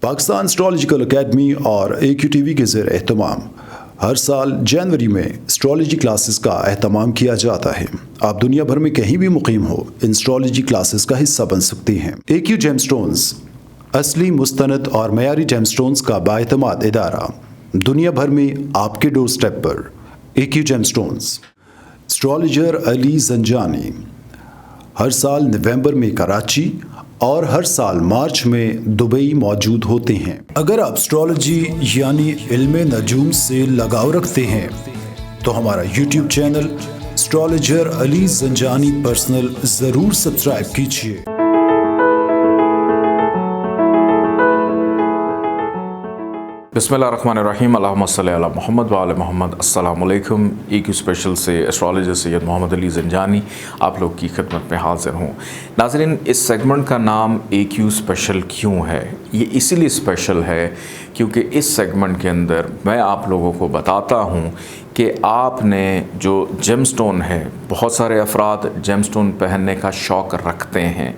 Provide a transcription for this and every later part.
Pakistan astrological academy और AQTV के ज़ेर एहतमाम हर साल जनवरी में एस्ट्रोलॉजी क्लासेस का एहतमाम किया जाता है। आप दुनिया भर में कहीं भी मुकीम हो, इन एस्ट्रोलॉजी क्लासेस का हिस्सा बन सकते हैं। AQ जेमस्टोन्स असली, मुस्तनद और मयारी जेमस्टोन्स का बाएतमाद इदारा, दुनिया भर में आपके डोर स्टेप पर। AQ gemstones. Astrologer Ali Zanjani हर साल नवंबर में कराची और हर साल मार्च में दुबई मौजूद होते हैं। अगर आप एस्ट्रोलॉजी यानी इल्मे नजूम से लगाव रखते हैं तो हमारा YouTube channel astrologer Ali Zanjani personal ज़रूर सब्सक्राइब कीजिए। बिस्मिल्लाहिर्रहमानिर्रहीम, अल्लाहुम्मा सल्ली अला मुहम्मद व आले मुहम्मद। अस्सलाम वालेकुम। AQ स्पेशल से एस्ट्रोलॉजर सैयद मोहम्मद अली जंजानी आप लोग की खिदमत में हाजिर हूँ। नाज़रीन, इस सेगमेंट का नाम AQ स्पेशल क्यों है? ये इसीलिए स्पेशल है क्योंकि इस सेगमेंट के अंदर मैं आप लोगों को बताता हूँ कि आपने जो जेमस्टोन है, बहुत सारे अफराद जेमस्टोन पहनने का शौक़ रखते हैं,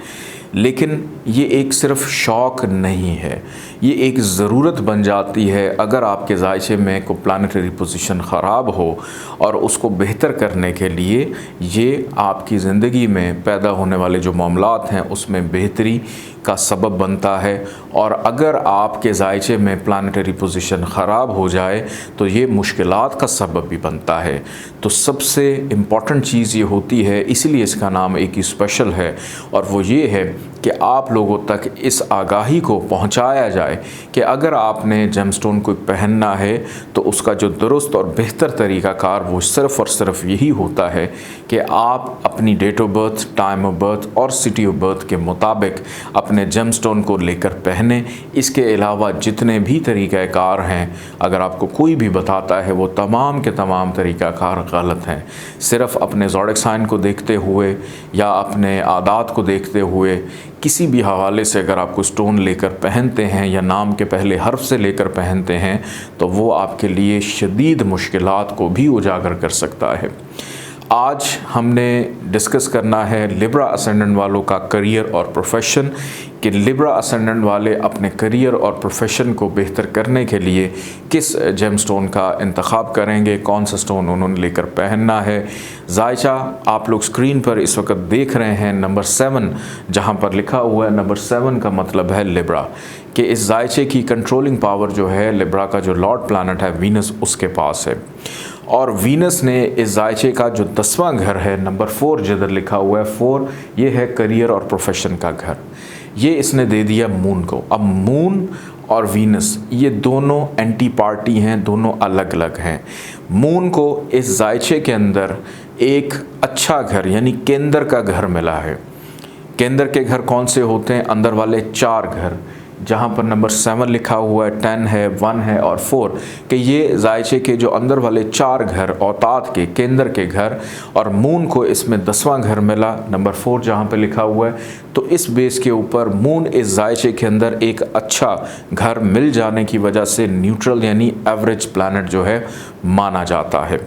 लेकिन ये एक सिर्फ़ शौक़ नहीं है, ये एक ज़रूरत बन जाती है अगर आपके ज़ायचे में कोई प्लानिटरी पोजीशन ख़राब हो और उसको बेहतर करने के लिए ये आपकी ज़िंदगी में पैदा होने वाले जो मामलात हैं उसमें बेहतरी का सबब बनता है। और अगर आपके ज़ायचे में प्लानिटरी पोजीशन ख़राब हो जाए तो ये मुश्किलात का सबब भी बनता है। तो सबसे इम्पॉर्टेंट चीज़ ये होती है, इसीलिए इसका नाम AQ स्पेशल है, और वो ये है कि आप लोगों तक इस आगाही को पहुंचाया जाए कि अगर आपने जेमस्टोन को पहनना है तो उसका जो दुरुस्त और बेहतर तरीक़ाकार वो सिर्फ़ और सिर्फ यही होता है कि आप अपनी date of birth, time of birth और सिटी ऑफ बर्थ के मुताबिक अपने जेमस्टोन को लेकर पहने। इसके अलावा जितने भी तरीक़ाकार हैं, अगर आपको कोई भी बताता है वो तमाम के तमाम तरीक़ाकार गलत हैं। सिर्फ़ अपने ज़ोडिक साइन को देखते हुए या अपने आदात को देखते हुए किसी भी हवाले से अगर आप कोई स्टोन लेकर पहनते हैं या नाम के पहले हर्फ से लेकर पहनते हैं तो वो आपके लिए शदीद मुश्किलात को भी उजागर कर सकता है। आज हमने डिस्कस करना है लिब्रा असेंडेंट वालों का करियर और प्रोफेशन, कि लिब्रा असेंडेंट वाले अपने करियर और प्रोफेशन को बेहतर करने के लिए किस जेमस्टोन का इंतखाब करेंगे, कौन सा स्टोन उन्होंने लेकर पहनना है। जायचा आप लोग स्क्रीन पर इस वक्त देख रहे हैं नंबर 7, जहां पर लिखा हुआ है नंबर 7 का मतलब है लिब्रा, कि इस जायचे की कंट्रोलिंग पावर जो है लिब्रा का जो लॉर्ड प्लानट है वीनस उसके पास है। और वीनस ने इस जायचे का जो 10वां घर है नंबर 4 जिधर लिखा हुआ है 4, ये है करियर और प्रोफेशन का घर, ये इसने दे दिया मून को। अब मून और वीनस ये दोनों एंटी पार्टी हैं, दोनों अलग अलग हैं। मून को इस जायचे के अंदर एक अच्छा घर यानी केंद्र का घर मिला है। केंद्र के घर कौन से होते हैं? अंदर वाले 4 घर, जहाँ पर नंबर 7 लिखा हुआ है, 10 है, 1 है और 4, कि ये जायचे के जो अंदर वाले 4 घर औताद के केंद्र के घर, और मून को इसमें 10वां घर मिला नंबर 4 जहाँ पे लिखा हुआ है। तो इस बेस के ऊपर मून इस जायचे के अंदर एक अच्छा घर मिल जाने की वजह से न्यूट्रल यानी एवरेज प्लैनेट जो है माना जाता है।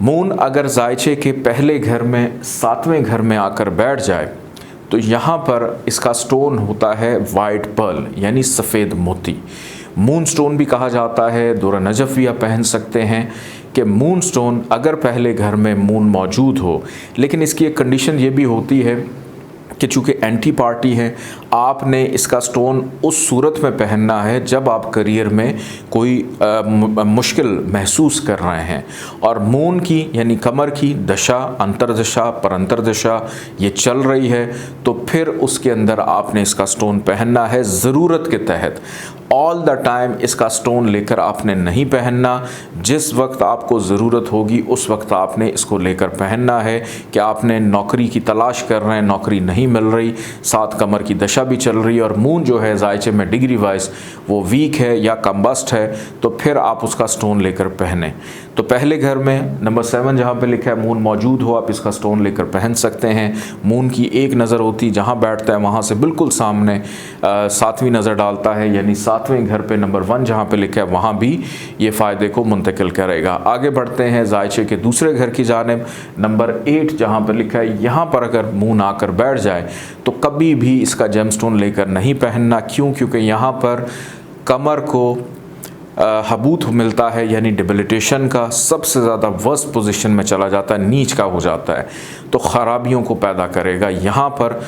मून अगर जायचे के पहले घर में 7वें घर में आकर बैठ जाए तो यहाँ पर इसका स्टोन होता है वाइट पर्ल यानी सफ़ेद मोती। मून स्टोन भी कहा जाता है, दूरा नजफ़ भी आप पहन सकते हैं। कि मून स्टोन अगर पहले घर में मून मौजूद हो, लेकिन इसकी एक कंडीशन ये भी होती है कि चूँकि एंटी पार्टी है, आपने इसका स्टोन उस सूरत में पहनना है जब आप करियर में कोई मुश्किल महसूस कर रहे हैं। और मून की यानी कमर की दशा, अंतरदशा, परंतरदशा ये चल रही है तो फिर उसके अंदर आपने इसका स्टोन पहनना है ज़रूरत के तहत। ऑल द टाइम इसका स्टोन लेकर आपने नहीं पहनना, जिस वक्त आपको ज़रूरत होगी उस वक्त आपने इसको लेकर पहनना है। कि आपने नौकरी की तलाश कर रहे हैं, नौकरी नहीं मिल रही, साथ कमर की दशा भी चल रही है और मून जो है जायचे में डिग्री वाइज वो वीक है या कम्बस्ट है, तो फिर आप उसका स्टोन लेकर पहने। तो पहले घर में नंबर 7 जहाँ पे लिखा है मून मौजूद हो, आप इसका स्टोन लेकर पहन सकते हैं। मून की एक नज़र होती, जहाँ बैठता है वहाँ से बिल्कुल सामने 7वीं नज़र डालता है, यानी 7वें घर पे नंबर 1 जहाँ पे लिखा है वहाँ भी ये फ़ायदे को मुंतकिल करेगा। आगे बढ़ते हैं जायचे के दूसरे घर की जानिब। नंबर 8 जहाँ पर लिखा है, यहाँ पर अगर मून आकर बैठ जाए तो कभी भी इसका जेमस्टोन लेकर नहीं पहनना। क्यों? क्योंकि यहाँ पर कमर को हबूत मिलता है, यानी डिबिलिटेशन का सबसे ज़्यादा वर्स्ट पोजीशन में चला जाता है, नीच का हो जाता है, तो ख़राबियों को पैदा करेगा। यहाँ पर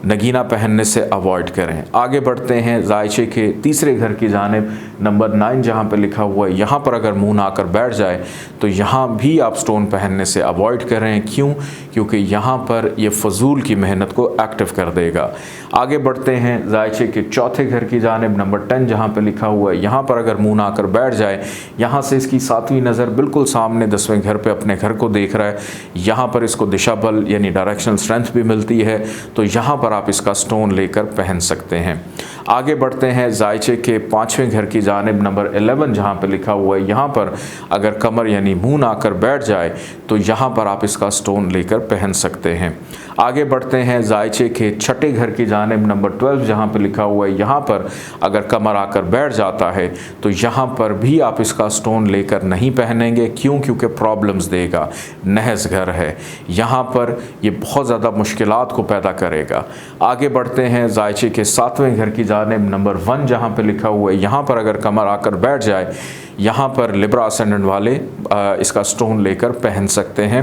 नगीना पहनने से अवॉइड करें। आगे बढ़ते हैं जायचे के तीसरे घर की जानिब। नंबर 9 जहाँ पे लिखा हुआ है, यहाँ पर अगर मून आकर बैठ जाए तो यहाँ भी आप स्टोन पहनने से अवॉइड करें। क्यों? क्योंकि यहाँ पर ये फजूल की मेहनत को एक्टिव कर देगा। आगे बढ़ते हैं जायचे के चौथे घर की जानिब। नंबर 10 जहाँ पे लिखा हुआ है, यहाँ पर अगर मून आकर बैठ जाए, यहाँ से इसकी 7वीं नज़र बिल्कुल सामने 10वें घर पे अपने घर को देख रहा है, यहाँ पर इसको दिशा बल यानी डायरेक्शनल स्ट्रेंथ भी मिलती है, तो यहाँ पर आप इसका स्टोन लेकर पहन सकते हैं। आगे बढ़ते हैं जायचे के 5वें घर की जानिब। नंबर 11 जहाँ पे लिखा हुआ है, यहाँ पर अगर कमर यानी मून आकर बैठ जाए तो यहाँ पर आप इसका स्टोन लेकर पहन सकते हैं। आगे बढ़ते हैं जायचे के छठे घर की जानिब। नंबर 12 जहाँ पे लिखा हुआ है, यहाँ पर अगर कमर आकर बैठ जाता है तो यहाँ पर भी आप इसका स्टोन लेकर नहीं पहनेंगे। क्यों? क्योंकि प्रॉब्लम्स देगा, नहस घर है, यहाँ पर ये बहुत ज़्यादा मुश्किलात को पैदा करेगा। आगे बढ़ते हैं जायचे के 7वें घर की जानिब। नंबर 1 जहाँ पे लिखा हुआ है, यहाँ पर अगर कमर आकर बैठ जाए, यहाँ पर लिब्रा असेंडेंट वाले इसका स्टोन लेकर पहन सकते हैं।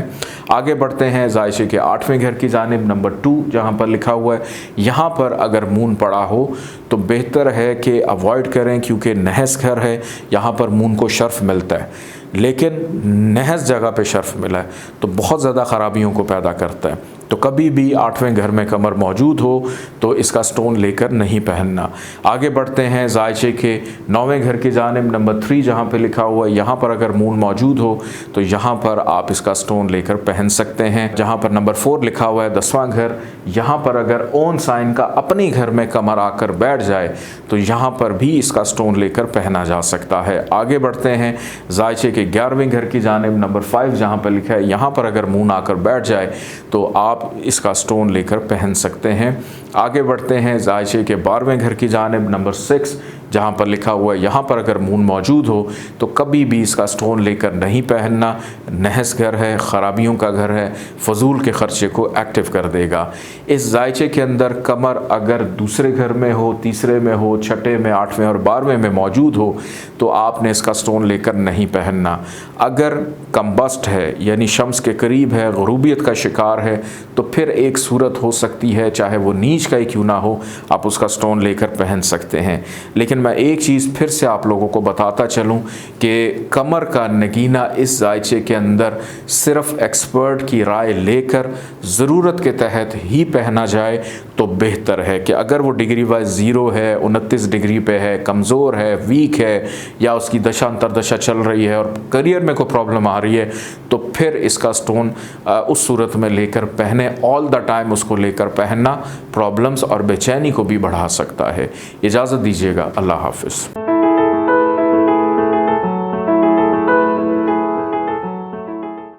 आगे बढ़ते हैं जायचे के 8वें घर की जानिब। नंबर 2 जहाँ पर लिखा हुआ है, यहाँ पर अगर मून पड़ा हो तो बेहतर है कि अवॉइड करें, क्योंकि नहस घर है, यहाँ पर मून को शर्फ मिलता है, लेकिन नहस जगह पे शर्फ मिला है तो बहुत ज़्यादा ख़राबियों को पैदा करता है। तो कभी भी 8वें घर में कमर मौजूद हो तो इसका स्टोन लेकर नहीं पहनना। आगे बढ़ते हैं जायचे के 9वें घर की जानिब। नंबर 3 जहाँ पे लिखा हुआ है, यहाँ पर अगर मून मौजूद हो तो यहाँ पर आप इसका स्टोन लेकर पहन सकते हैं। जहाँ पर नंबर 4 लिखा हुआ है, 10वां घर, यहाँ पर अगर ओन साइन का अपने घर में कमर आकर बैठ जाए तो यहाँ पर भी इसका स्टोन लेकर पहना जा सकता है। आगे बढ़ते हैं जायचे के 11वें घर की जानिब। नंबर 5 जहाँ पर लिखा है, यहाँ पर अगर मून आकर बैठ जाए तो आप इसका स्टोन लेकर पहन सकते हैं। आगे बढ़ते हैं जायचे के 12वें घर की जानिब। नंबर 6 जहाँ पर लिखा हुआ है, यहाँ पर अगर मून मौजूद हो तो कभी भी इसका स्टोन लेकर नहीं पहनना। नहस घर है, ख़राबियों का घर है, फजूल के ख़र्चे को एक्टिव कर देगा। इस जायचे के अंदर कमर अगर दूसरे घर में हो, तीसरे में हो, छठे में, 8वें और 12वें में मौजूद हो तो आपने इसका स्टोन लेकर नहीं पहनना। अगर कम्बस्ट है यानी शम्स के करीब है, गुरूबियत का शिकार है, तो फिर एक सूरत हो सकती है, चाहे वो नीच का ही क्यों ना हो, आप उसका स्टोन लेकर पहन सकते हैं। लेकिन मैं एक चीज़ फिर से आप लोगों को बताता चलूं कि कमर का नगीना इस जायचे के अंदर सिर्फ एक्सपर्ट की राय लेकर ज़रूरत के तहत ही पहना जाए तो बेहतर है। कि अगर वो डिग्री वाइज 0 है, 29 डिग्री पे है, कमज़ोर है, वीक है, या उसकी दशा अंतरदशा चल रही है और करियर में कोई प्रॉब्लम आ रही है, तो फिर इसका स्टोन उस सूरत में लेकर पहने। ऑल द टाइम उसको लेकर पहनना प्रॉब्लम्स और बेचैनी को भी बढ़ा सकता है। इजाज़त दीजिएगा। अल्लाह हाफ़िज़।